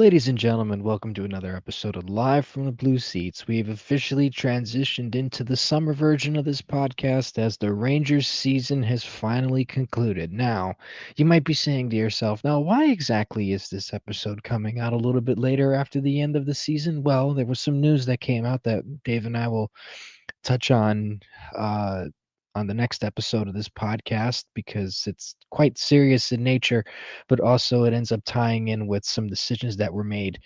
Ladies and gentlemen, welcome to another episode of Live from the Blue Seats. We have officially transitioned into the summer version of this podcast as the Rangers season has finally concluded. Now, you might be saying to yourself, now, why exactly is this episode coming out a little bit later after the end of the season? Well, there was some news that came out that Dave and I will touch uh, on the next episode of this podcast because it's quite serious in nature, but also it ends up tying in with some decisions that were made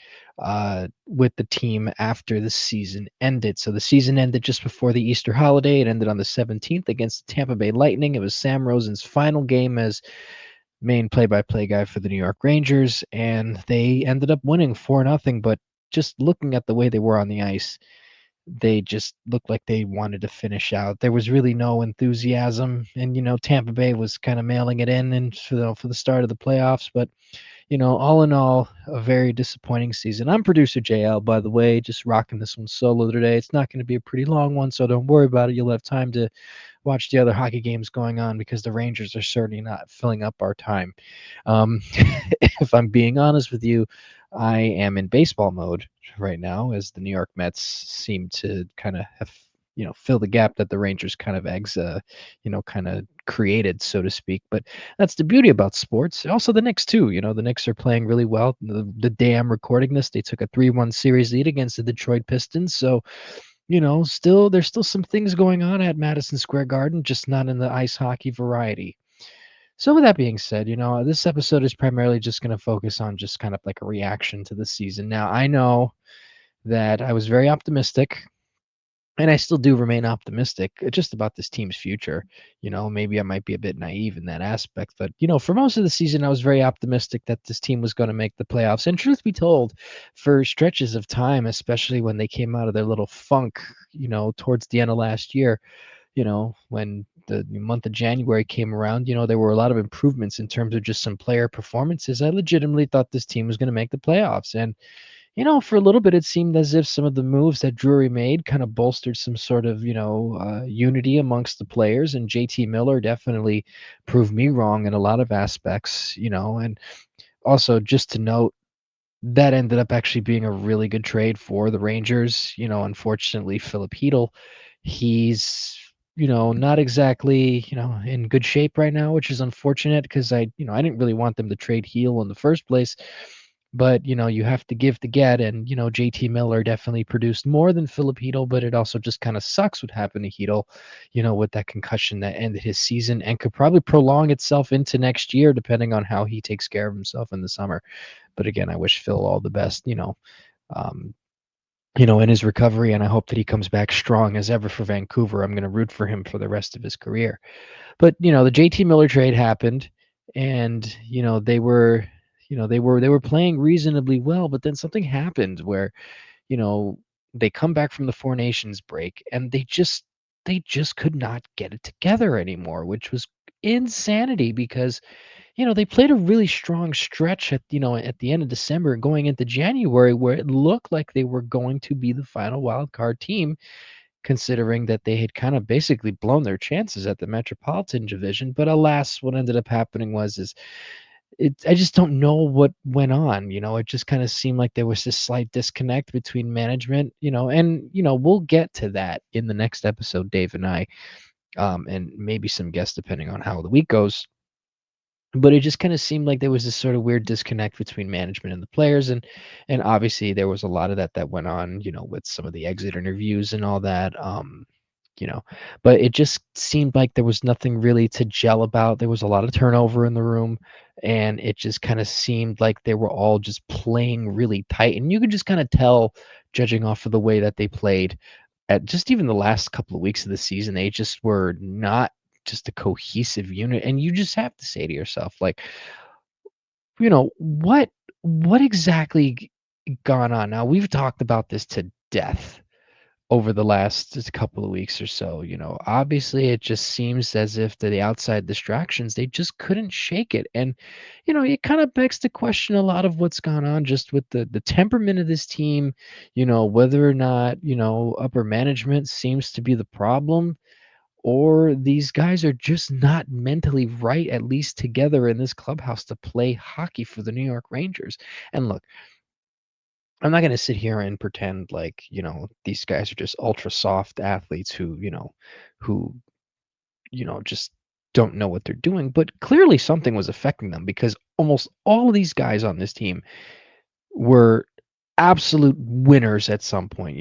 with the team after the season ended. So the season ended just before the Easter holiday. It ended on the 17th against the Tampa Bay Lightning. It was Sam Rosen's final game as main play-by-play guy for the New York Rangers, and they ended up winning 4-0. But just looking at the way they were on the ice, they just looked like they wanted to finish out. There was really no enthusiasm, and Tampa Bay was kind of mailing it in, and for the start of the playoffs. But all in all, a very disappointing season. I'm producer JL, by the way, just rocking this one solo today. It's not going to be a pretty long one, so don't worry about it. You'll have time to watch the other hockey games going on because the Rangers are certainly not filling up our time. Um, if I'm being honest with you, I am in baseball mode right now as the New York Mets seem to kind of have fill the gap that the Rangers kind of created, so to speak. But that's the beauty about sports. Also, the Knicks too. The Knicks are playing really well. The day I'm recording this, they took a 3-1 series lead against the Detroit Pistons. So still there's still some things going on at Madison Square Garden, just not in the ice hockey variety. So with that being said, this episode is primarily just going to focus on just kind of like a reaction to the season. Now, I know that I was very optimistic, and I still do remain optimistic just about this team's future. Maybe I might be a bit naive in that aspect, but for most of the season, I was very optimistic that this team was going to make the playoffs. And truth be told, for stretches of time, especially when they came out of their little funk, towards the end of last year, when the month of January came around, there were a lot of improvements in terms of just some player performances. I legitimately thought this team was going to make the playoffs. And for a little bit, it seemed as if some of the moves that Drury made kind of bolstered some sort of, unity amongst the players. And JT Miller definitely proved me wrong in a lot of aspects, And also, just to note, that ended up actually being a really good trade for the Rangers. Unfortunately, Philip Hedl, he's not exactly in good shape right now, which is unfortunate because I didn't really want them to trade Heel in the first place. But you have to give to get, and JT Miller definitely produced more than Philip Hedl, but it also just kind of sucks what happened to Hedl, with that concussion that ended his season and could probably prolong itself into next year, depending on how he takes care of himself in the summer. But again, I wish Phil all the best, um, in his recovery, and I hope that he comes back strong as ever for Vancouver. I'm going to root for him for the rest of his career. But the JT Miller trade happened, and they were playing reasonably well, but then something happened where you know they come back from the Four Nations break, and they just could not get it together anymore, which was insanity because they played a really strong stretch at the end of December and going into January where it looked like they were going to be the final wild card team, considering that they had kind of basically blown their chances at the Metropolitan Division. But alas, what ended up happening I just don't know what went on. It just kind of seemed like there was this slight disconnect between management, and we'll get to that in the next episode, Dave and I, and maybe some guests depending on how the week goes. But it just kind of seemed like there was this sort of weird disconnect between management and the players, and obviously there was a lot of that went on, with some of the exit interviews and all that. You know, but it just seemed like there was nothing really to gel about. There was a lot of turnover in the room, and it just kind of seemed like they were all just playing really tight, and you could just kind of tell, judging off of the way that they played at just even the last couple of weeks of the season, they just were not just a cohesive unit. And you just have to say to yourself, like, what exactly gone on? Now we've talked about this to death over the last just couple of weeks or so. Obviously, it just seems as if the outside distractions, they just couldn't shake it. And, it kind of begs to question a lot of what's gone on just with the temperament of this team, whether or not, upper management seems to be the problem, or these guys are just not mentally right, at least together in this clubhouse to play hockey for the New York Rangers. And look, I'm not going to sit here and pretend like, these guys are just ultra soft athletes who just don't know what they're doing. But clearly something was affecting them because almost all of these guys on this team were absolute winners at some point.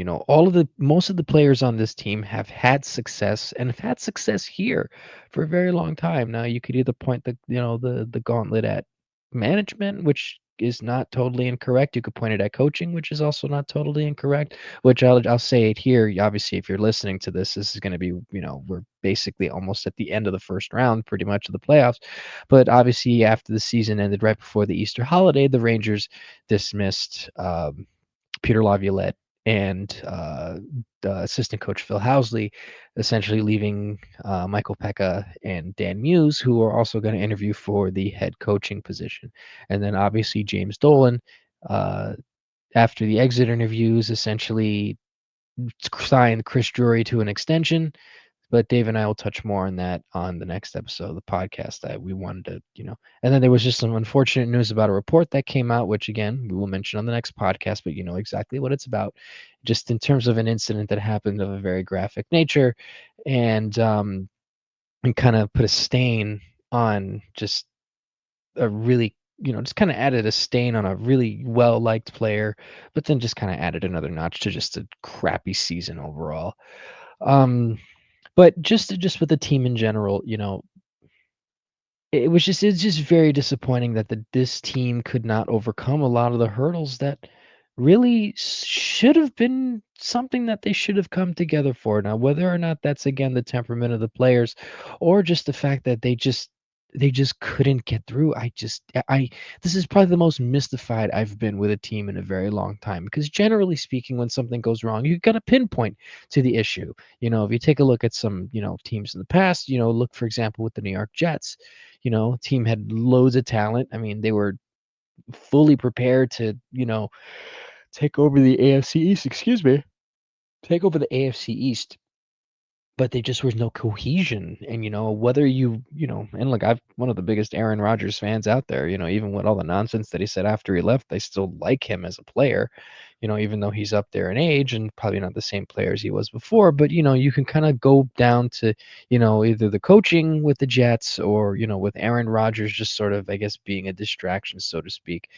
Most of the players on this team have had success and have had success here for a very long time. Now you could either point the gauntlet at management, which is not totally incorrect. You could point it at coaching, which is also not totally incorrect. Which I'll say it here. Obviously, if you're listening to this is going to be, we're basically almost at the end of the first round, pretty much of the playoffs. But obviously, after the season ended right before the Easter holiday, the Rangers dismissed Peter Laviolette and the assistant coach Phil Housley, essentially leaving Michael Pekka and Dan Muse, who are also going to interview for the head coaching position. And then obviously James Dolan, uh, after the exit interviews, essentially signed Chris Drury to an extension. But Dave and I will touch more on that on the next episode of the podcast that we wanted to. And then there was just some unfortunate news about a report that came out, which again, we will mention on the next podcast, but you know exactly what it's about, just in terms of an incident that happened of a very graphic nature and kind of put a stain on just a really, just kind of added a stain on a really well liked player, but then just kind of added another notch to just a crappy season overall. Um, but just with the team in general, it's just very disappointing that this team could not overcome a lot of the hurdles that really should have been something that they should have come together for. Now, whether or not that's again the temperament of the players or just the fact that they just couldn't get through. I this is probably the most mystified I've been with a team in a very long time because generally speaking, when something goes wrong, you got to pinpoint to the issue. If you take a look at some, teams in the past, look for example with the New York Jets. Team had loads of talent. I mean, they were fully prepared to, take over the AFC East, excuse me, take over the AFC East, but there just was no cohesion. And, whether and look, I'm one of the biggest Aaron Rodgers fans out there, even with all the nonsense that he said after he left, I still like him as a player, even though he's up there in age and probably not the same player as he was before. But, you can kind of go down to, either the coaching with the Jets or, with Aaron Rodgers just sort of, I guess, being a distraction, so to speak.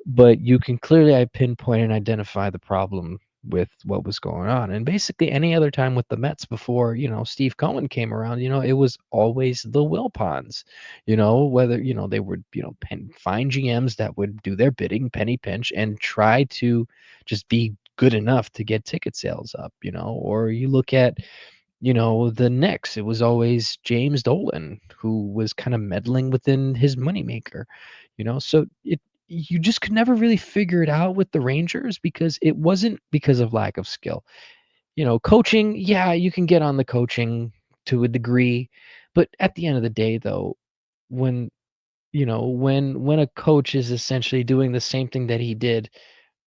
But you can clearly I pinpoint and identify the problem with what was going on. And basically any other time with the Mets before, Steve Cohen came around, it was always the Wilpons, whether, they would, find GMs that would do their bidding, penny pinch, and try to just be good enough to get ticket sales up, or you look at, the Knicks, it was always James Dolan who was kind of meddling within his moneymaker, so you just could never really figure it out with the Rangers because it wasn't because of lack of skill. Coaching, yeah, you can get on the coaching to a degree, but at the end of the day, though, when when a coach is essentially doing the same thing that he did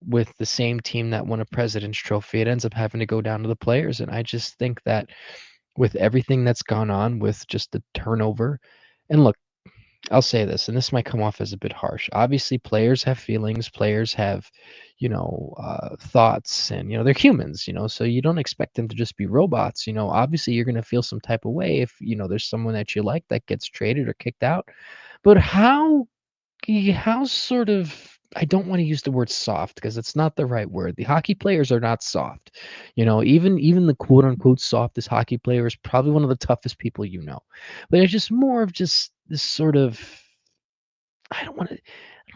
with the same team that won a President's Trophy, it ends up having to go down to the players. And I just think that with everything that's gone on with just the turnover, and look, I'll say this, and this might come off as a bit harsh. Obviously, players have feelings, players have, thoughts, and, they're humans, so you don't expect them to just be robots. Obviously, you're going to feel some type of way if, there's someone that you like that gets traded or kicked out. But how sort of, I don't want to use the word soft because it's not the right word. The hockey players are not soft. Even the quote unquote softest hockey player is probably one of the toughest people you know. But it's just more of just this sort of, I don't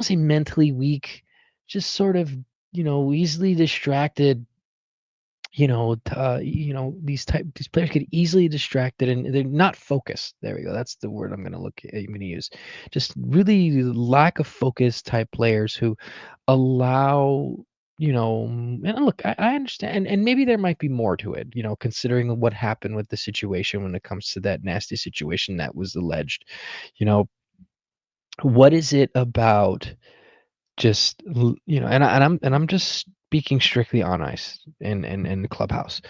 say mentally weak, just sort of, easily distracted. These players get easily distracted and they're not focused. There we go. That's the word I'm gonna use. Just really lack of focus type players who allow and look, I understand, and maybe there might be more to it, considering what happened with the situation when it comes to that nasty situation that was alleged. You know, what is it about just, and I'm just speaking strictly on ice and the clubhouse.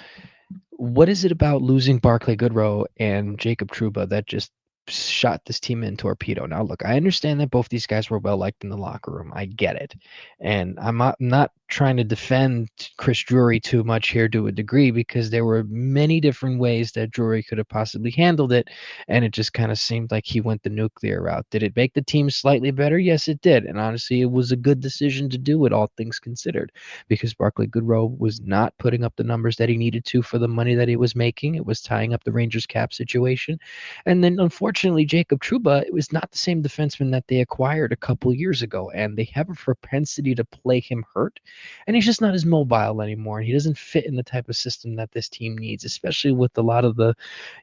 What is it about losing Barclay Goodrow and Jacob Trouba that just shot this team in torpedo? Now, look, I understand that both these guys were well liked in the locker room. I get it, and I'm not trying to defend Chris Drury too much here to a degree because there were many different ways that Drury could have possibly handled it, and it just kind of seemed like he went the nuclear route. Did it make the team slightly better? Yes, it did, and honestly, it was a good decision to do it, all things considered, because Barclay Goodrow was not putting up the numbers that he needed to for the money that he was making. It was tying up the Rangers cap situation. And then unfortunately, Jacob Trouba, it was not the same defenseman that they acquired a couple years ago. And they have a propensity to play him hurt. And he's just not as mobile anymore. And he doesn't fit in the type of system that this team needs, especially with a lot of the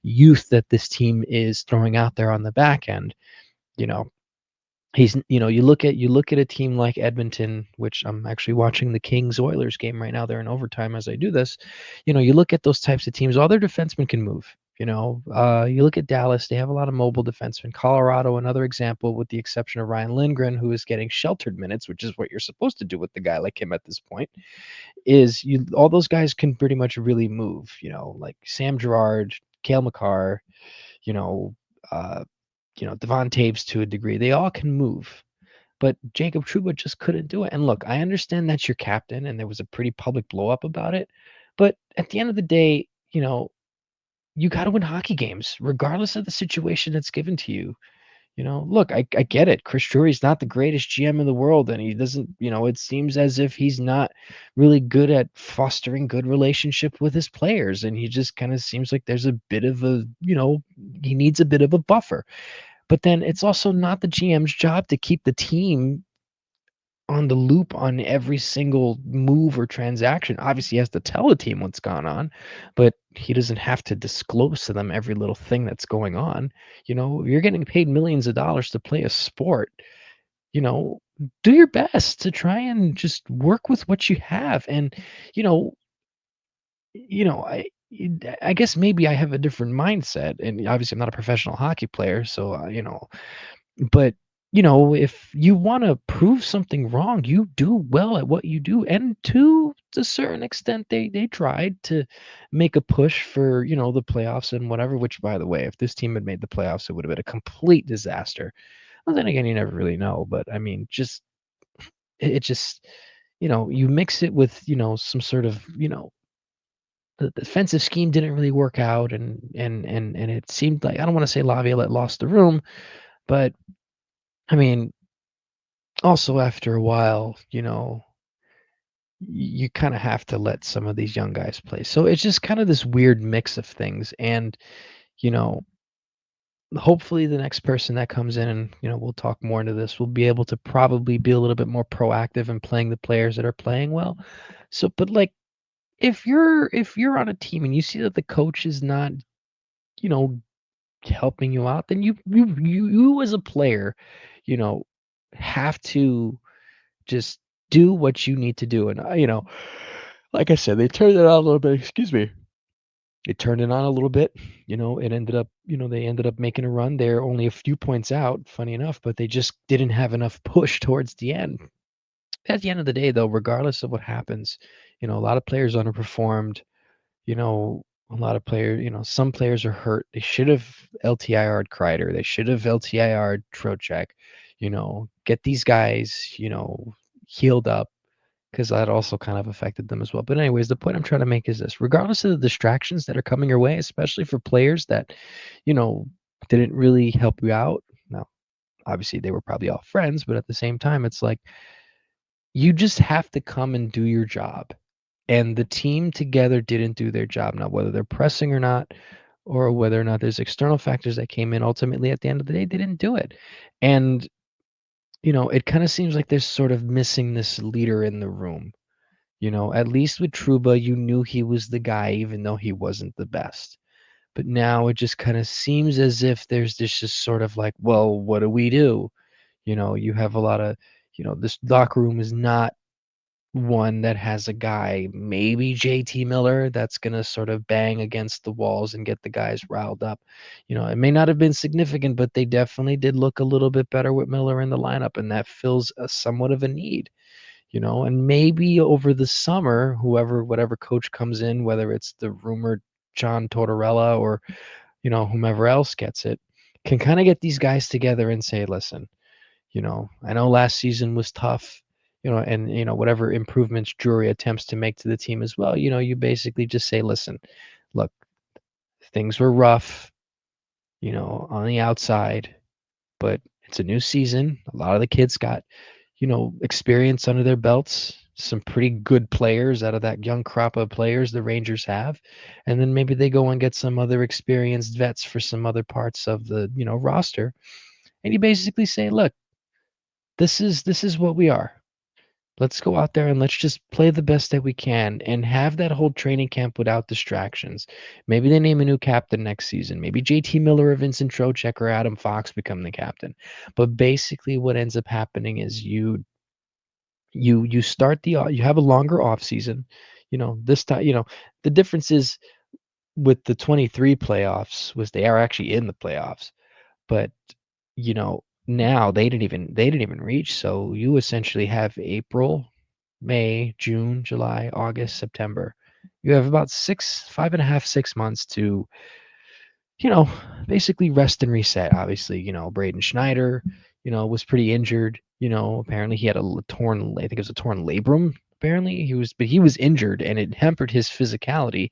youth that this team is throwing out there on the back end. You know, you look at a team like Edmonton, which I'm actually watching the Kings Oilers game right now. They're in overtime as I do this. You look at those types of teams, all their defensemen can move. You look at Dallas, they have a lot of mobile defensemen. Colorado, another example, with the exception of Ryan Lindgren, who is getting sheltered minutes, which is what you're supposed to do with the guy like him at this point, is you all those guys can pretty much really move, like Sam Girard, Cale Makar, you know, uh, Devon Taves to a degree. They all can move. But Jacob Trouba just couldn't do it. And look, I understand that's your captain, and there was a pretty public blow up about it. But at the end of the day, you got to win hockey games, regardless of the situation that's given to you. Look, I get it. Chris Drury's not the greatest GM in the world, and he doesn't, it seems as if he's not really good at fostering good relationship with his players. And he just kind of seems like there's a bit of he needs a bit of a buffer. But then it's also not the GM's job to keep the team on the loop on every single move or transaction. Obviously, he has to tell the team what's gone on, but he doesn't have to disclose to them every little thing that's going on. You're getting paid millions of dollars to play a sport. You know, do your best to try and just work with what you have. And you know, you know, I guess maybe I have a different mindset, and obviously I'm not a professional hockey player, so but, if you wanna prove something wrong, you do well at what you do, and to a certain extent, they tried to make a push for, the playoffs and whatever, which, by the way, if this team had made the playoffs, it would've been a complete disaster. Well, then again, you never really know, but, I mean, just it just you mix it with, some sort of, the defensive scheme didn't really work out, and it seemed like, I don't wanna say Laviolette lost the room, but, I mean, also after a while, you kind of have to let some of these young guys play. So it's just kind of this weird mix of things. And, you know, hopefully the next person that comes in, and, we'll talk more into this, will be able to probably be a little bit more proactive in playing the players that are playing well. So, but like, if you're on a team and you see that the coach is not, you know, helping you out, then you as a player, you know, have to just do what you need to do. And like I said, they turned it on a little bit. Excuse me. They turned it on a little bit. It ended up, they ended up making a run. They're only a few points out, funny enough, but they just didn't have enough push towards the end. At the end of the day, though, regardless of what happens, a lot of players underperformed. A lot of players, some players are hurt. They should have LTIR'd Kreider. They should have LTIR'd Trocheck. Get these guys, healed up, because that also kind of affected them as well. But anyways, the point I'm trying to make is this: regardless of the distractions that are coming your way, especially for players that, you know, didn't really help you out. Now, obviously they were probably all friends, but at the same time, it's like you just have to come and do your job. And the team together didn't do their job. Now, whether they're pressing or not, or whether or not there's external factors that came in, ultimately at the end of the day, they didn't do it. And, it kind of seems like there's sort of missing this leader in the room. At least with Truba, you knew he was the guy, even though he wasn't the best. But now it just kind of seems as if there's this just sort of like, well, what do we do? You have a lot of, this locker room is not one that has a guy, maybe JT Miller, that's going to sort of bang against the walls and get the guys riled up. It may not have been significant, but they definitely did look a little bit better with Miller in the lineup, and that fills somewhat of a need. And maybe over the summer, whatever coach comes in, whether it's the rumored John Tortorella or, whomever else gets it, can kind of get these guys together and say, listen, I know last season was tough, and, whatever improvements Drury attempts to make to the team as well, you basically just say, listen, look, things were rough, on the outside, but it's a new season. A lot of the kids got, experience under their belts, some pretty good players out of that young crop of players the Rangers have. And then maybe they go and get some other experienced vets for some other parts of the, roster. And you basically say, look, this is what we are. Let's go out there and let's just play the best that we can and have that whole training camp without distractions. Maybe they name a new captain next season. Maybe JT Miller or Vincent Trocheck or Adam Fox become the captain. But basically what ends up happening is you start you have a longer off season. This time, the difference is with the 23 playoffs was they are actually in the playoffs. But now they didn't even reach. So you essentially have April, May, June, July, August, September. You have about 5.5, 6 months to, you know, basically rest and reset. Obviously, Braden Schneider, was pretty injured. Apparently he had I think it was a torn labrum. Apparently he was injured and it hampered his physicality,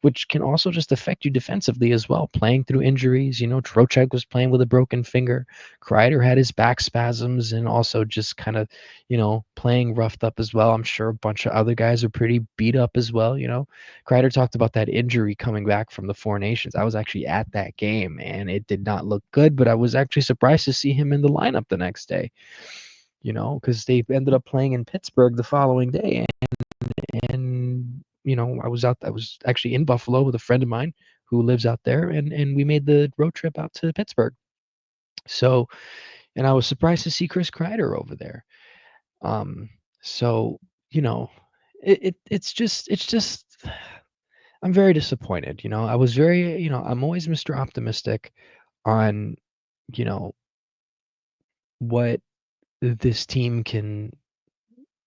which can also just affect you defensively as well. Playing through injuries, Trocheck was playing with a broken finger. Kreider had his back spasms and also just kind of, playing roughed up as well. I'm sure a bunch of other guys are pretty beat up as well. Kreider talked about that injury coming back from the Four Nations. I was actually at that game and it did not look good, but I was actually surprised to see him in the lineup the next day, because they ended up playing in Pittsburgh the following day. And I was actually in Buffalo with a friend of mine who lives out there, and we made the road trip out to Pittsburgh. So, and I was surprised to see Chris Kreider over there. Um, so, you know, it's just I'm very disappointed. I was very, I'm always Mr. Optimistic on, you know, what this team can,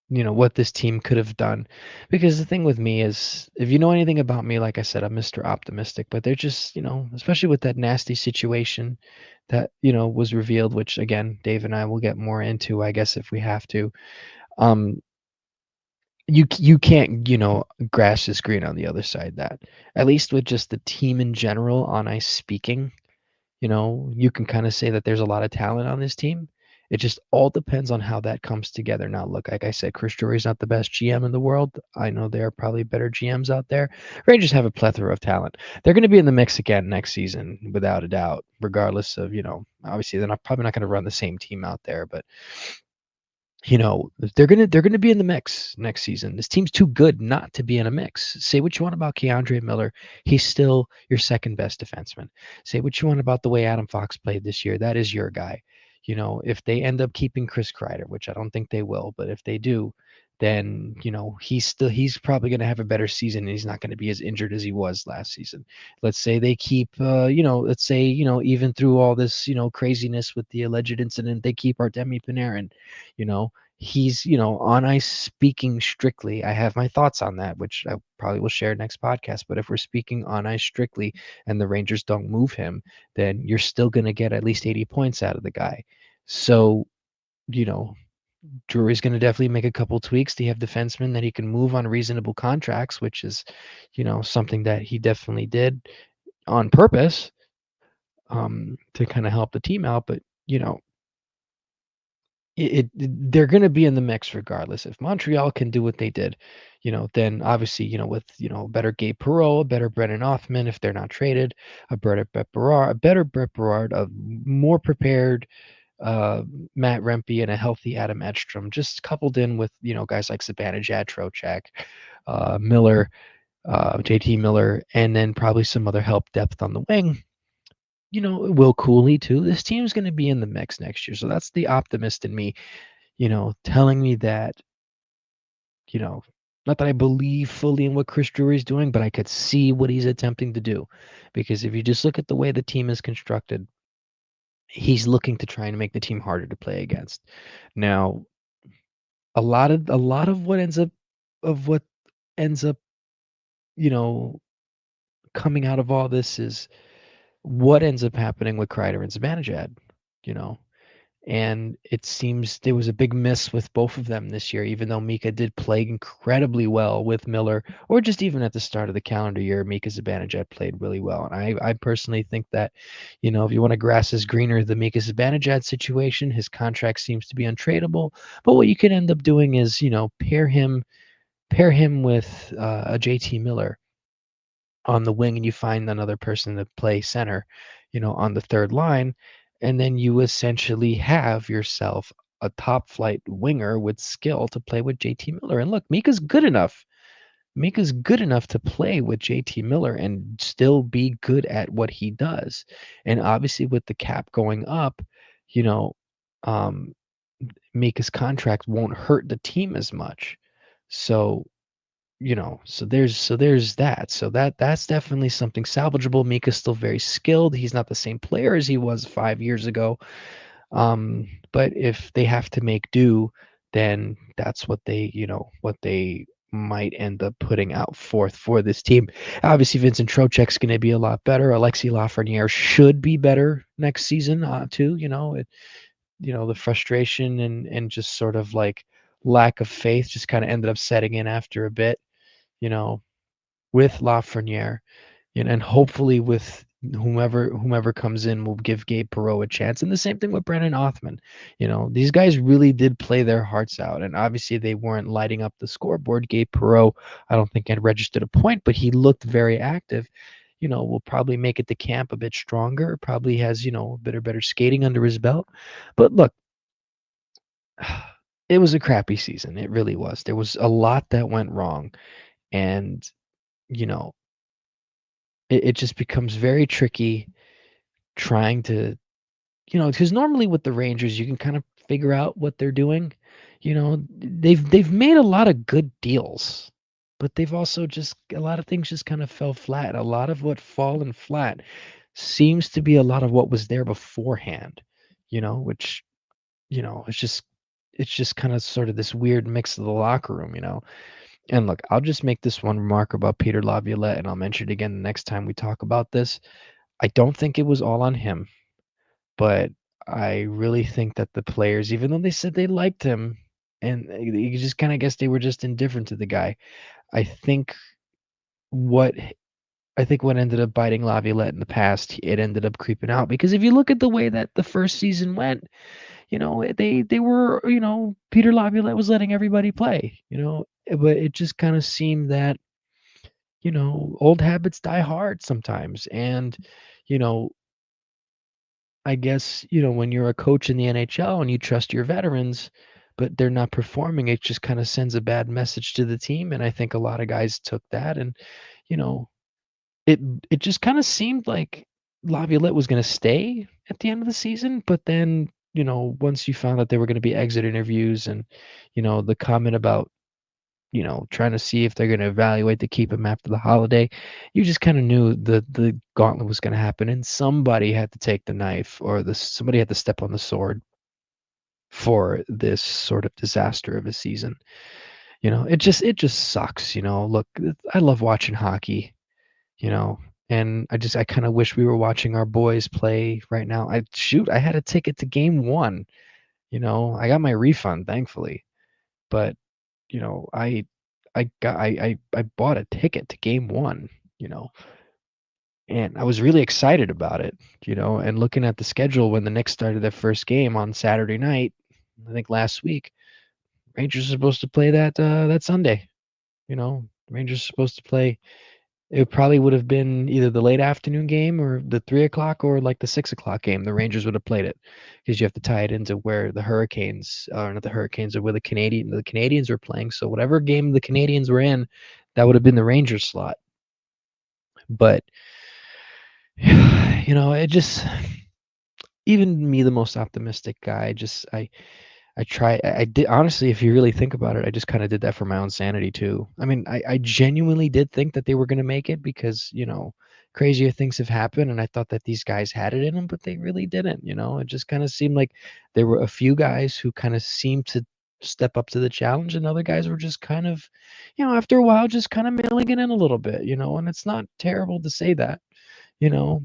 what this team could have done. Because the thing with me is, if you know anything about me, like I said, I'm Mr. Optimistic, but they're just, especially with that nasty situation that, was revealed, which again, Dave and I will get more into, I guess, if we have to. Um, you can't, grass is green on the other side. That at least with just the team in general, on ice speaking, you can kind of say that there's a lot of talent on this team. It just all depends on how that comes together. Now, look, like I said, Chris Drury's not the best GM in the world. I know there are probably better GMs out there. Rangers have a plethora of talent. They're going to be in the mix again next season, without a doubt, regardless of, obviously probably not going to run the same team out there, but they're gonna be in the mix next season. This team's too good not to be in a mix. Say what you want about Keandre Miller, he's still your second best defenseman. Say what you want about the way Adam Fox played this year, that is your guy. If they end up keeping Chris Kreider, which I don't think they will, but if they do, then he's probably going to have a better season and he's not going to be as injured as he was last season. Let's say they keep let's say even through all this craziness with the alleged incident, they keep Artemi Panarin. He's on ice speaking strictly. I have my thoughts on that, which I probably will share next podcast. But if we're speaking on ice strictly and the Rangers don't move him, then you're still going to get at least 80 points out of the guy. So, you know, Drury's going to definitely make a couple tweaks to have defensemen that he can move on reasonable contracts, which is, something that he definitely did on purpose, to kind of help the team out. But, they're going to be in the mix regardless. If Montreal can do what they did, then obviously, with better Gabe Perreault, a better Brennan Othman, if they're not traded, a better Brett Berard, a more prepared Matt Rempe, and a healthy Adam Edstrom, just coupled in with guys like Zibanejad, Trocheck, Miller, JT Miller, and then probably some other help depth on the wing. Will Cooley too. This team's going to be in the mix next year. So that's the optimist in me, telling me that you know, not that I believe fully in what Chris Drury's doing, but I could see what he's attempting to do. Because if you just look at the way the team is constructed, he's looking to try and make the team harder to play against. Now, a lot of what ends up, you know, coming out of all this is what ends up happening with Kreider and Zibanejad, you know. And it seems there was a big miss with both of them this year, even though Mika did play incredibly well with Miller, or just even at the start of the calendar year, Mika Zibanejad played really well. And I personally think that, if you want to grass is greener, the Mika Zibanejad situation, his contract seems to be untradeable. But what you could end up doing is, pair him with a JT Miller on the wing, and you find another person to play center, on the third line, and then you essentially have yourself a top flight winger with skill to play with JT Miller. And look, Mika's good enough. Mika's good enough to play with JT Miller and still be good at what he does. And obviously with the cap going up, you know, um Mika's contract won't hurt the team as much. So so there's that. So that's definitely something salvageable. Mika's still very skilled. He's not the same player as he was 5 years ago. But if they have to make do, then that's what they might end up putting out forth for this team. Obviously, Vincent Trocek's going to be a lot better. Alexi Lafreniere should be better next season, too. The frustration and just sort of like lack of faith just kind of ended up setting in after a bit you know, with Lafreniere, and hopefully with whomever comes in will give Gabe Perreault a chance. And the same thing with Brennan Othman. These guys really did play their hearts out, and obviously they weren't lighting up the scoreboard. Gabe Perreault, I don't think had registered a point, but he looked very active. Will probably make it to camp a bit stronger. Probably has a bit of better skating under his belt. But look, it was a crappy season. It really was. There was a lot that went wrong, and you know it just becomes very tricky trying to, because normally with the Rangers, you can kind of figure out what they're doing. They've made a lot of good deals, but they've also just a lot of things just kind of fell flat. A lot of what fallen flat seems to be a lot of what was there beforehand, which, it's just kind of sort of this weird mix of the locker room. And look, I'll just make this one remark about Peter Laviolette, and I'll mention it again the next time we talk about this. I don't think it was all on him, but I really think that the players, even though they said they liked him, and you just kind of guess they were just indifferent to the guy. I think what I think what ended up biting Laviolette in the past, it ended up creeping out because if you look at the way that the first season went, they were, Peter Laviolette was letting everybody play, but it just kind of seemed that old habits die hard sometimes. And, you know, I guess, when you're a coach in the NHL and you trust your veterans, but they're not performing, it just kind of sends a bad message to the team. And I think a lot of guys took that and, you know, it it just kind of seemed like Laviolette was going to stay at the end of the season, but then, once you found out there were going to be exit interviews and, the comment about trying to see if they're going to evaluate to keep him after the holiday. You just kind of knew the gauntlet was going to happen, and somebody had to take the knife, or somebody had to step on the sword for this sort of disaster of a season. It just sucks. Look, I love watching hockey. You know. And I kind of wish we were watching our boys play right now. I had a ticket to game one. I got my refund, thankfully. But I bought a ticket to game one, you know, and I was really excited about it, and looking at the schedule when the Knicks started their first game on Saturday night, I think last week, Rangers are supposed to play that Sunday, Rangers are supposed to play. It probably would have been either the late afternoon game or the 3 o'clock or like the 6 o'clock game. The Rangers would have played it because you have to tie it into where the Hurricanes, or not the Hurricanes, or where the Canadians were playing. So whatever game the Canadians were in, that would have been the Rangers slot. But it just, even me, the most optimistic guy, I did honestly, if you really think about it, I just kind of did that for my own sanity too. I mean, I genuinely did think that they were going to make it because, crazier things have happened and I thought that these guys had it in them, but they really didn't. It just kind of seemed like there were a few guys who kind of seemed to step up to the challenge and other guys were just kind of, after a while just kind of mailing it in a little bit, and it's not terrible to say that,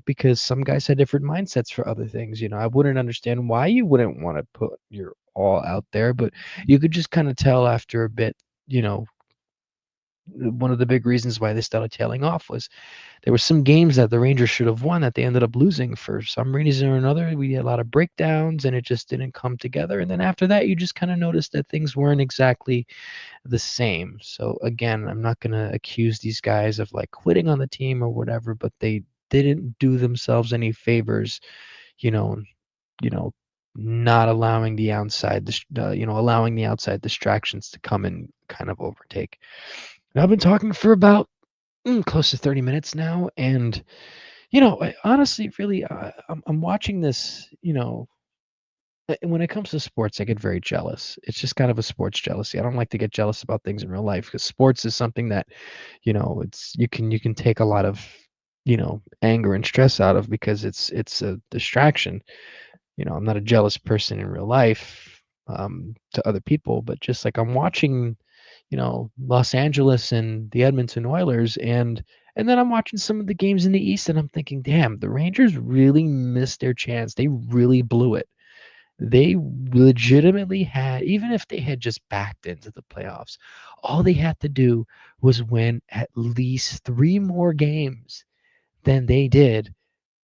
because some guys had different mindsets for other things. I wouldn't understand why you wouldn't want to put your all out there, but you could just kind of tell after a bit, you know, one of the big reasons why they started tailing off was there were some games that the Rangers should have won that they ended up losing for some reason or another. We had a lot of breakdowns and it just didn't come together. And then after that, you just kind of noticed that things weren't exactly the same. So again, I'm not going to accuse these guys of like quitting on the team or whatever, but they didn't do themselves any favors, you know, you know, not allowing the allowing the outside distractions to come and kind of overtake. And I've been talking for about close to 30 minutes now, and I honestly, really, I'm watching this. When it comes to sports, I get very jealous. It's just kind of a sports jealousy. I don't like to get jealous about things in real life because sports is something that it's you can take a lot of anger and stress out of because it's a distraction. I'm not a jealous person in real life to other people, but just like I'm watching, Los Angeles and the Edmonton Oilers, and then I'm watching some of the games in the East, and I'm thinking, damn, the Rangers really missed their chance. They really blew it. They legitimately had, even if they had just backed into the playoffs, all they had to do was win at least three more games than they did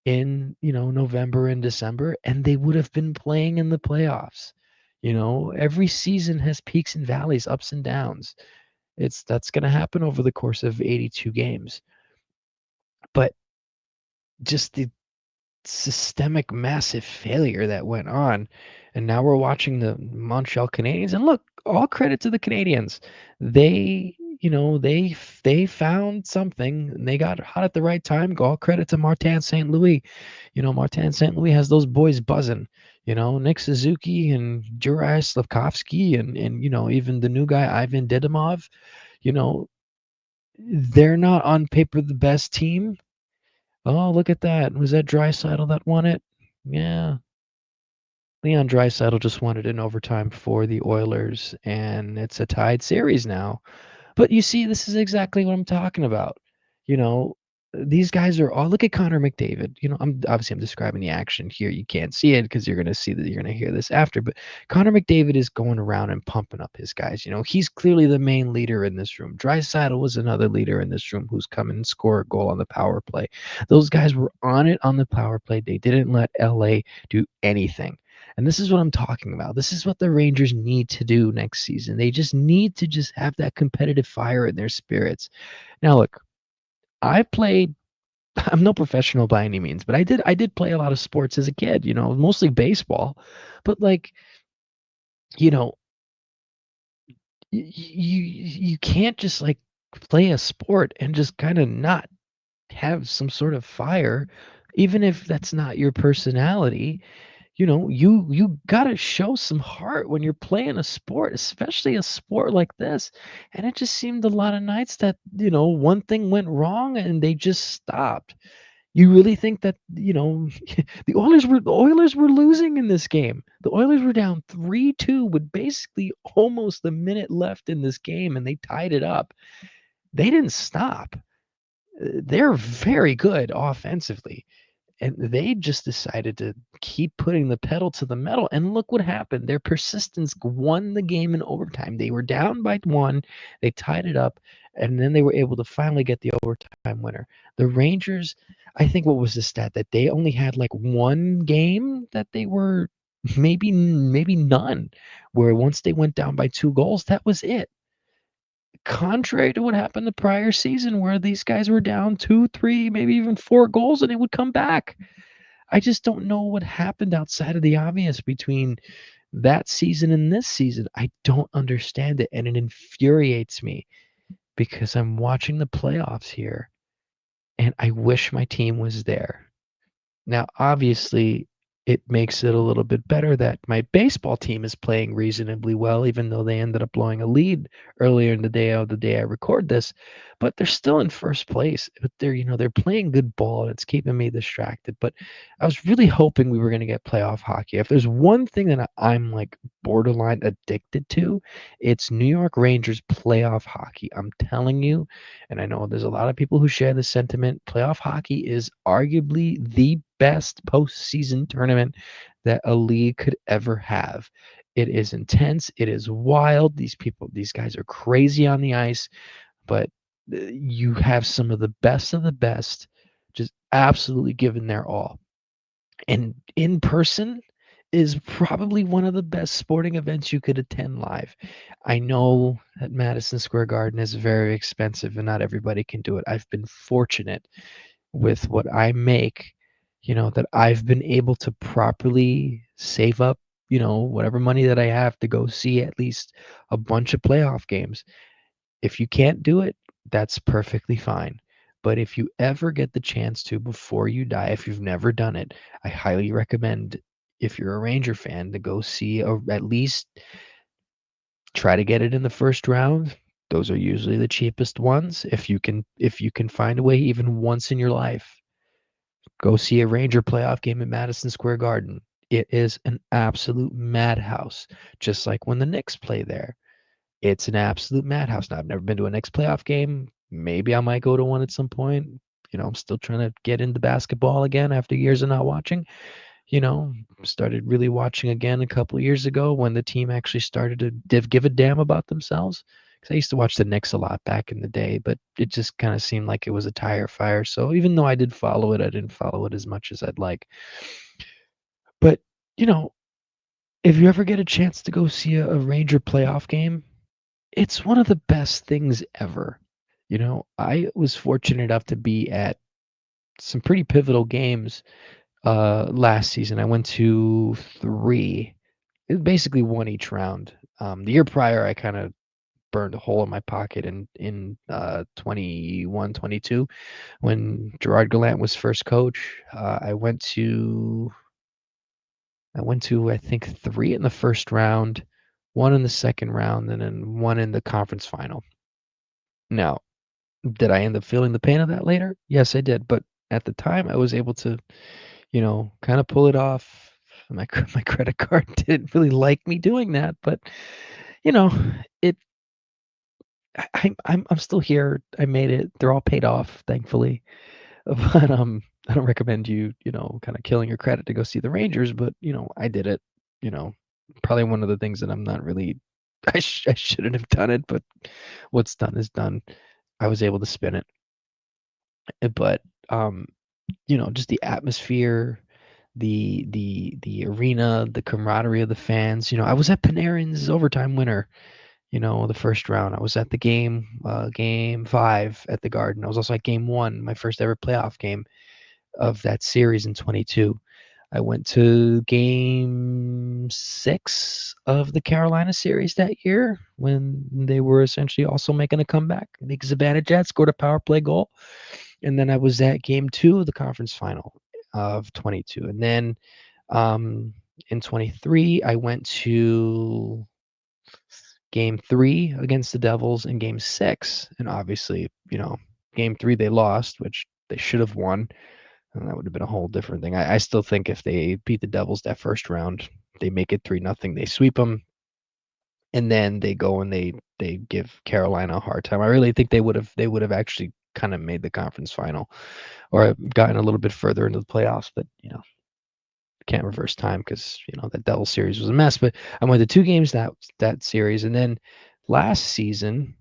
in November and December, and they would have been playing in the playoffs. Every season has peaks and valleys, ups and downs. That's going to happen over the course of 82 games. But just the systemic massive failure that went on, and now we're watching the Montreal Canadiens, and look, all credit to the Canadiens. They found something and they got hot at the right time. All credit to Martin St. Louis. Martin St. Louis has those boys buzzing. Nick Suzuki and Juraj Slavkovsky and even the new guy Ivan Didimov. You know they're not on paper the best team. Oh, look at that. Was that Draisaitl that won it? Yeah. Leon Draisaitl just won it in overtime for the Oilers, and it's a tied series now. But you see, this is exactly what I'm talking about. You know, these guys are all look at Connor McDavid. I'm describing the action here. You can't see it because you're gonna see that you're gonna hear this after. But Connor McDavid is going around and pumping up his guys. He's clearly the main leader in this room. Draisaitl was another leader in this room who's come and score a goal on the power play. Those guys were on it on the power play. They didn't let LA do anything. And this is what I'm talking about. This is what the Rangers need to do next season. They just need to just have that competitive fire in their spirits. Now, look, I played. I'm no professional by any means, but I did play a lot of sports as a kid. Mostly baseball, but like you know, you can't just like play a sport and just kind of not have some sort of fire, even if that's not your personality. You gotta show some heart when you're playing a sport, especially a sport like this. And it just seemed a lot of nights that one thing went wrong and they just stopped. You really think that the Oilers were losing in this game? The Oilers were down 3-2 with basically almost a minute left in this game, and they tied it up. They didn't stop. They're very good offensively, and they just decided to keep putting the pedal to the metal. And look what happened. Their persistence won the game in overtime. They were down by one, they tied it up, and then they were able to finally get the overtime winner. The Rangers, I think what was the stat that they only had like one game that they were maybe none, where once they went down by 2 goals, that was it. Contrary to what happened the prior season, where these guys were down 2, 3, maybe even 4 goals, and they would come back. I just don't know what happened outside of the obvious between that season and this season. I don't understand it, and it infuriates me because I'm watching the playoffs here, and I wish my team was there. Now, obviously, it makes it a little bit better that my baseball team is playing reasonably well, even though they ended up blowing a lead earlier in the day of the day I record this. But they're still in first place. But they're playing good ball, and it's keeping me distracted. But I was really hoping we were going to get playoff hockey. If there's one thing that I'm like borderline addicted to, it's New York Rangers playoff hockey. I'm telling you, and I know there's a lot of people who share this sentiment. Playoff hockey is arguably the best postseason tournament that a league could ever have. It is intense. It is wild. These guys are crazy on the ice, but you have some of the best, just absolutely giving their all. And in person is probably one of the best sporting events you could attend live. I know that Madison Square Garden is very expensive and not everybody can do it. I've been fortunate with what I make, that I've been able to properly save up, whatever money that I have to go see at least a bunch of playoff games. If you can't do it, that's perfectly fine. But if you ever get the chance to before you die, if you've never done it, I highly recommend, if you're a Ranger fan, to go see, or at least try to get it in the first round. Those are usually the cheapest ones. If you can find a way even once in your life, go see a Ranger playoff game at Madison Square Garden. It is an absolute madhouse, just like when the Knicks play there. It's an absolute madhouse. Now, I've never been to a Knicks playoff game. Maybe I might go to one at some point. I'm still trying to get into basketball again after years of not watching. Started really watching again a couple of years ago when the team actually started to give a damn about themselves. Because I used to watch the Knicks a lot back in the day, but it just kind of seemed like it was a tire fire. So even though I did follow it, I didn't follow it as much as I'd like. But, you know, if you ever get a chance to go see a Ranger playoff game, it's one of the best things ever. I was fortunate enough to be at some pretty pivotal games last season. I went to 3. It basically won each round. The year prior, I kind of burned a hole in my pocket in 21, 22 when Gerard Gallant was first coach. I think 3 in the first round, 1 in the second round, and then 1 in the conference final. Now, did I end up feeling the pain of that later? Yes, I did. But at the time, I was able to, kind of pull it off. My credit card didn't really like me doing that, but you know, it. I'm still here. I made it. They're all paid off, thankfully. But I don't recommend you, kind of killing your credit to go see the Rangers. But I did it. You know, Probably one of the things that I'm not really. I shouldn't have done it, but what's done is done. I was able to spin it. But just the atmosphere, the arena, the camaraderie of the fans. I was at Panarin's overtime winner, the first round. I was at the game 5 at the Garden. I was also at game 1, my first ever playoff game of that series in 22. I went to game 6 of the Carolina series that year when they were essentially also making a comeback. Nick Zibanejad scored a power play goal. And then I was at game 2 of the conference final of 22. And then in 23, I went to game 3 against the Devils and game 6. And obviously, game 3 they lost, which they should have won. And that would have been a whole different thing. I still think if they beat the Devils that first round, they make it 3-0. They sweep them, and then they go and they give Carolina a hard time. I really think they would have actually kind of made the conference final or gotten a little bit further into the playoffs, but can't reverse time because that Devil series was a mess. But I went to 2 games that series, and then last season,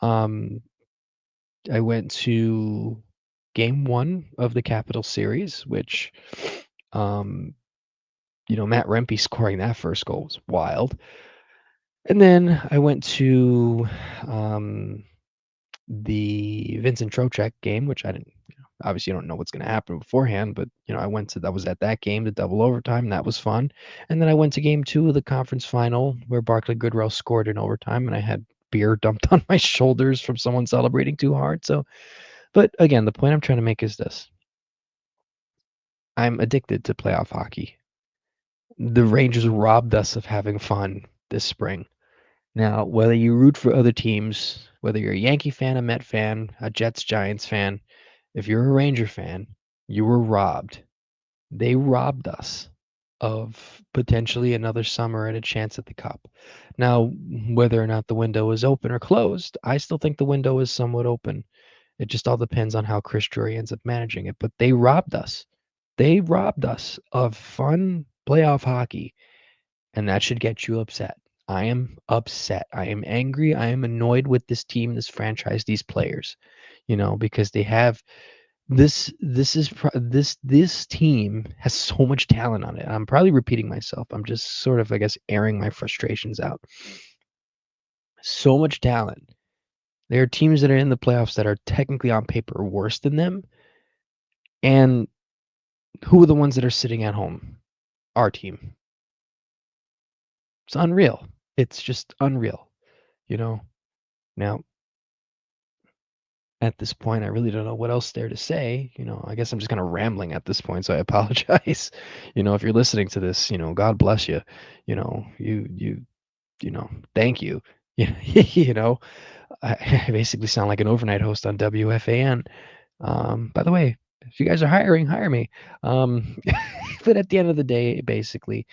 um, I went to game 1 of the Capital series, which, um, Matt Rempe scoring that first goal was wild. And then I went to um, the Vincent Trocheck game, which I didn't. Obviously, you don't know what's going to happen beforehand, but I was at that game, the double overtime. That was fun. And then I went to game 2 of the conference final where Barclay Goodrow scored in overtime, and I had beer dumped on my shoulders from someone celebrating too hard. So, but again, the point I'm trying to make is this: I'm addicted to playoff hockey. The Rangers robbed us of having fun this spring. Now, whether you root for other teams, whether you're a Yankee fan, a Met fan, a Jets Giants fan, if you're a Ranger fan, you were robbed. They robbed us of potentially another summer and a chance at the Cup. Now, whether or not the window is open or closed, I still think the window is somewhat open. It just all depends on how Chris Drury ends up managing it. But they robbed us. They robbed us of fun playoff hockey, and that should get you upset. I am upset. I am angry. I am annoyed with this team, this franchise, these players, because they have this team has so much talent on it. I'm probably repeating myself. I'm just sort of, I guess, airing my frustrations out. So much talent. There are teams that are in the playoffs that are technically on paper worse than them. And who are the ones that are sitting at home? Our team. It's unreal. It's just unreal, you know. Now, at this point, I really don't know what else there to say. I guess I'm just kind of rambling at this point, so I apologize. If you're listening to this, God bless you. Thank you. You know, I basically sound like an overnight host on WFAN. By the way, if you guys are hiring, hire me. Um, but at the end of the day, basically,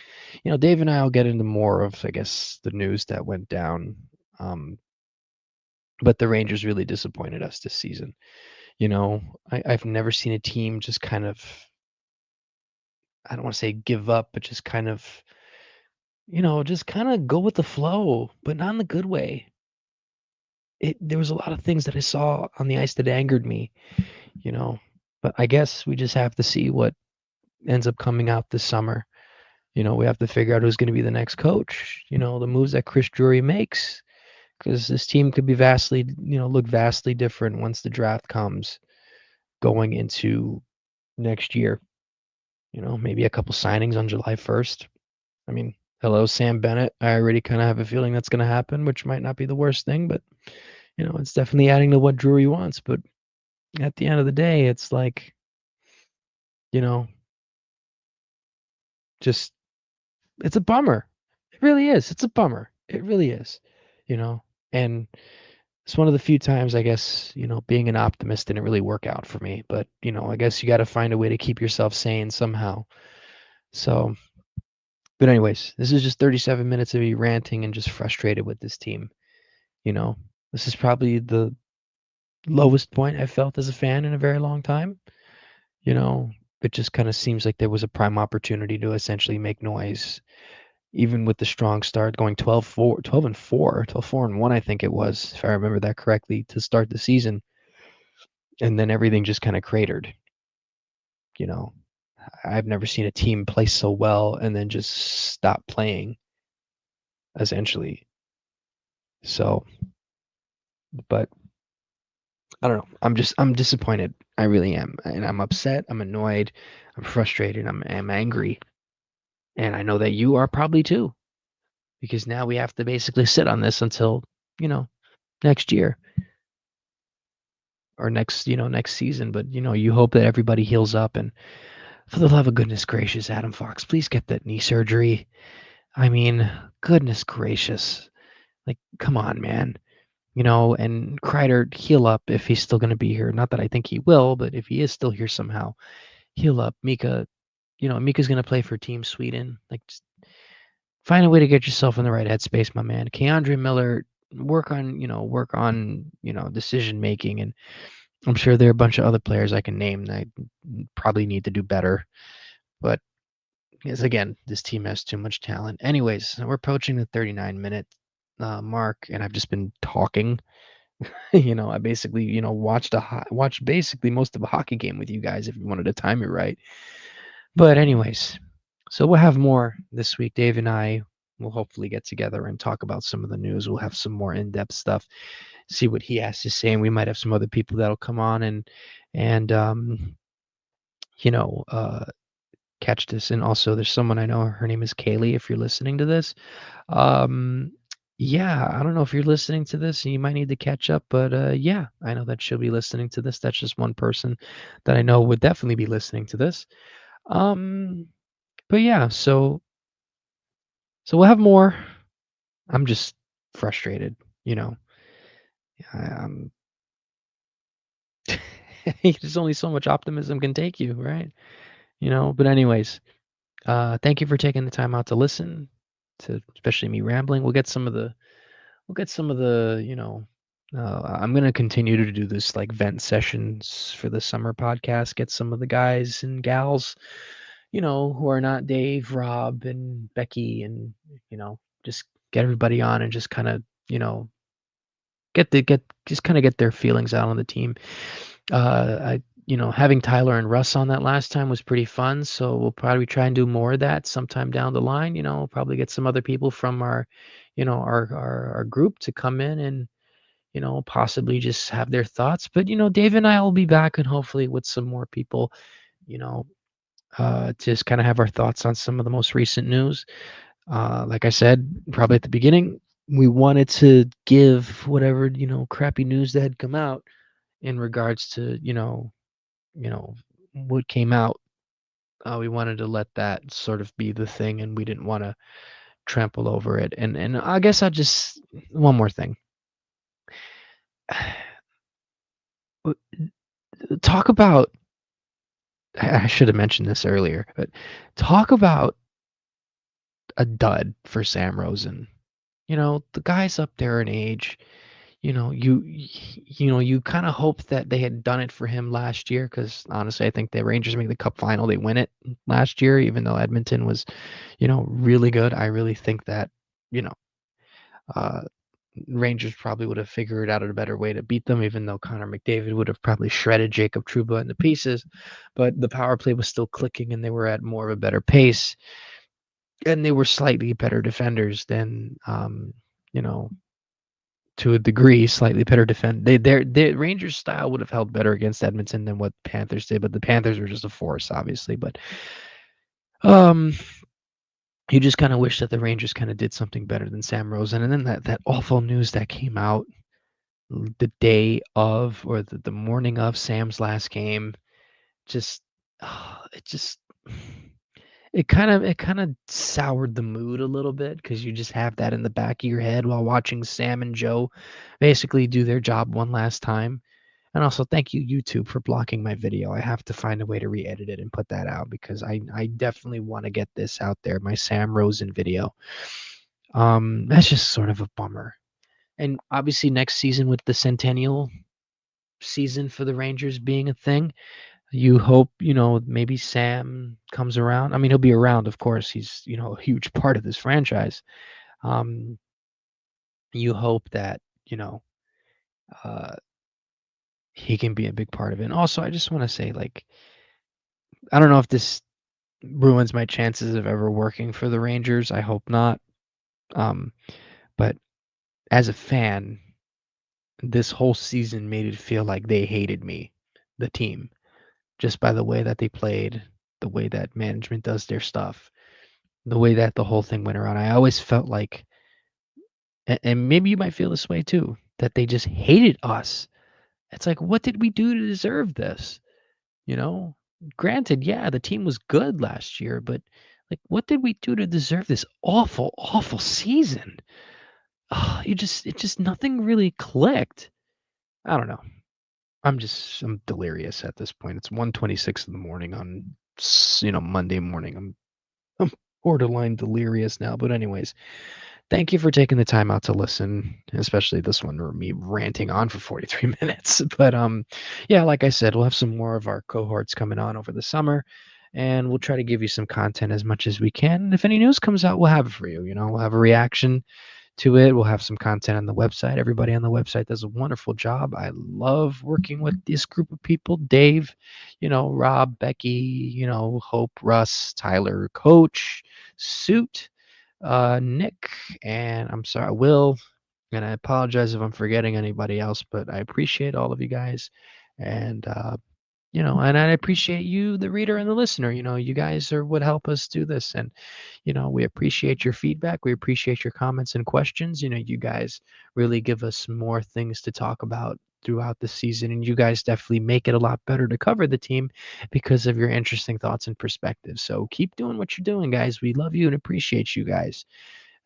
Dave and I will get into more of, I guess, the news that went down. But the Rangers really disappointed us this season. I've never seen a team just kind of, I don't want to say give up, but just kind of go with the flow, but not in the good way. There was a lot of things that I saw on the ice that angered me, you know. But I guess we just have to see what ends up coming out this summer. We have to figure out who's going to be the next coach. The moves that Chris Drury makes, because this team could be look vastly different once the draft comes going into next year. Maybe a couple signings on July 1st. I mean, hello, Sam Bennett. I already kind of have a feeling that's going to happen, which might not be the worst thing, but it's definitely adding to what Drury wants. But at the end of the day, it's like, you know, just it's a bummer. It really is. It's a bummer. It really is. You know, and it's one of the few times I guess, being an optimist didn't really work out for me. But, I guess you got to find a way to keep yourself sane somehow. So, but anyways, this is just 37 minutes of me ranting and just frustrated with this team. You know, this is probably the lowest point I felt as a fan in a very long time. You know, it just kind of seems like there was a prime opportunity to essentially make noise, even with the strong start going 12-4, 12 and 4, 12-4 and 1, I think it was, if I remember that correctly, to start the season. And then everything just kind of cratered. You know, I've never seen a team play so well and then just stop playing, essentially. So, but I don't know. I'm disappointed. I really am. And I'm upset. I'm annoyed. I'm frustrated. I'm angry. And I know that you are probably too, because now we have to basically sit on this until, you know, next year or next season. But, you hope that everybody heals up. And for the love of goodness gracious, Adam Fox, please get that knee surgery. I mean, goodness gracious. Like, come on, man. And Kreider, heal up if he's still going to be here. Not that I think he will, but if he is still here somehow, heal up. Mika's going to play for Team Sweden. Like, just find a way to get yourself in the right headspace, my man. Keandre Miller, work on decision making. And I'm sure there are a bunch of other players I can name that probably need to do better. But yes, again, this team has too much talent. Anyways, we're approaching the 39-minute mark, and I've just been talking. I basically, watched basically most of a hockey game with you guys if you wanted to time it right. But anyways, so we'll have more this week. Dave and I will hopefully get together and talk about some of the news. We'll have some more in-depth stuff, see what he has to say, and we might have some other people that'll come on and you know, uh catch this. And also there's someone I know, her name is Kaylee, if you're listening to this. Um yeah, I don't know if you're listening to this and you might need to catch up, but yeah, I know that she'll be listening to this. That's just one person that I know would definitely be listening to this. Um but yeah, so So we'll have more. I'm just frustrated, you know. I'm there's only so much optimism can take you, right? But anyways, thank you for taking the time out to listen to especially me rambling. We'll get some of the I'm going to continue to do this like vent sessions for the summer podcast, get some of the guys and gals, who are not Dave, Rob, and Becky, and, just get everybody on and just kind of, you know, just kind of get their feelings out on the team. Having Tyler and Russ on that last time was pretty fun. So we'll probably try and do more of that sometime down the line. Probably get some other people from our group to come in and, possibly just have their thoughts. But, Dave and I will be back and hopefully with some more people, you know, just kind of have our thoughts on some of the most recent news. Like I said, probably at the beginning, we wanted to give whatever, crappy news that had come out in regards to, you know, what came out. We wanted to let that sort of be the thing, and we didn't want to trample over it. And I guess I'll just one more thing. Talk about. I should have mentioned this earlier, but talk about a dud for Sam Rosen. The guy's up there in age. You kind of hope that they had done it for him last year because honestly, I think the Rangers make the Cup final. They win it last year, even though Edmonton was, really good. I really think that, you know, uh, Rangers probably would have figured out a better way to beat them, even though Connor McDavid would have probably shredded Jacob Trouba into pieces. But the power play was still clicking, and they were at more of a better pace, and they were slightly better defenders than, you know, to a degree, slightly better defend. The Rangers style would have held better against Edmonton than what Panthers did, but the Panthers were just a force, obviously. But um, you just kind of wish that the Rangers kind of did something better than Sam Rosen. And then that awful news that came out the day of or the morning of Sam's last game, just it just it kind of soured the mood a little bit because you just have that in the back of your head while watching Sam and Joe basically do their job one last time. And also, thank you, YouTube, for blocking my video. I have to find a way to re-edit it and put that out because I definitely want to get this out there, my Sam Rosen video. That's just sort of a bummer. And obviously, next season with the centennial season for the Rangers being a thing, you hope, maybe Sam comes around. I mean, he'll be around, of course. He's, a huge part of this franchise. Um, you hope that, uh, he can be a big part of it. And also, I just want to say, like, I don't know if this ruins my chances of ever working for the Rangers. I hope not. Um, but as a fan, this whole season made it feel like they hated me, the team, just by the way that they played, the way that management does their stuff, the way that the whole thing went around. I always felt like, and maybe you might feel this way too, that they just hated us. It's like, what did we do to deserve this? You know, Granted, yeah, the team was good last year, but like, what did we do to deserve this awful, awful season? It just nothing really clicked. I don't know. I'm delirious at this point. It's 1:26 in the morning on, Monday morning. I'm borderline delirious now. But anyways, thank you for taking the time out to listen, especially this one or me ranting on for 43 minutes. But yeah, like I said, we'll have some more of our cohorts coming on over the summer and we'll try to give you some content as much as we can. And if any news comes out, we'll have it for you. We'll have a reaction to it. We'll have some content on the website. Everybody on the website does a wonderful job. I love working with this group of people. Dave, Rob, Becky, Hope, Russ, Tyler, Coach, Suit, Nick, and I'm sorry, Will. And I apologize if I'm forgetting anybody else, but I appreciate all of you guys. And and I appreciate you, the reader and the listener. You guys are what help us do this. And, we appreciate your feedback. We appreciate your comments and questions. You guys really give us more things to talk about throughout the season, and you guys definitely make it a lot better to cover the team because of your interesting thoughts and perspectives. So keep doing what you're doing, guys. We love you and appreciate you guys.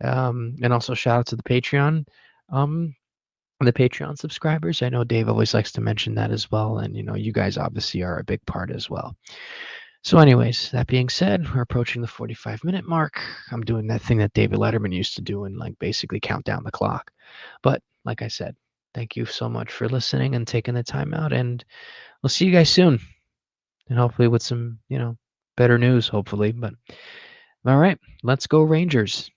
And also shout out to the Patreon. Um, the Patreon subscribers. I know Dave always likes to mention that as well. And, you guys obviously are a big part as well. So, anyways, that being said, we're approaching the 45-minute mark. I'm doing that thing that David Letterman used to do and like basically count down the clock. But like I said, thank you so much for listening and taking the time out. And we'll see you guys soon. And hopefully with some, better news, hopefully. But all right, let's go Rangers.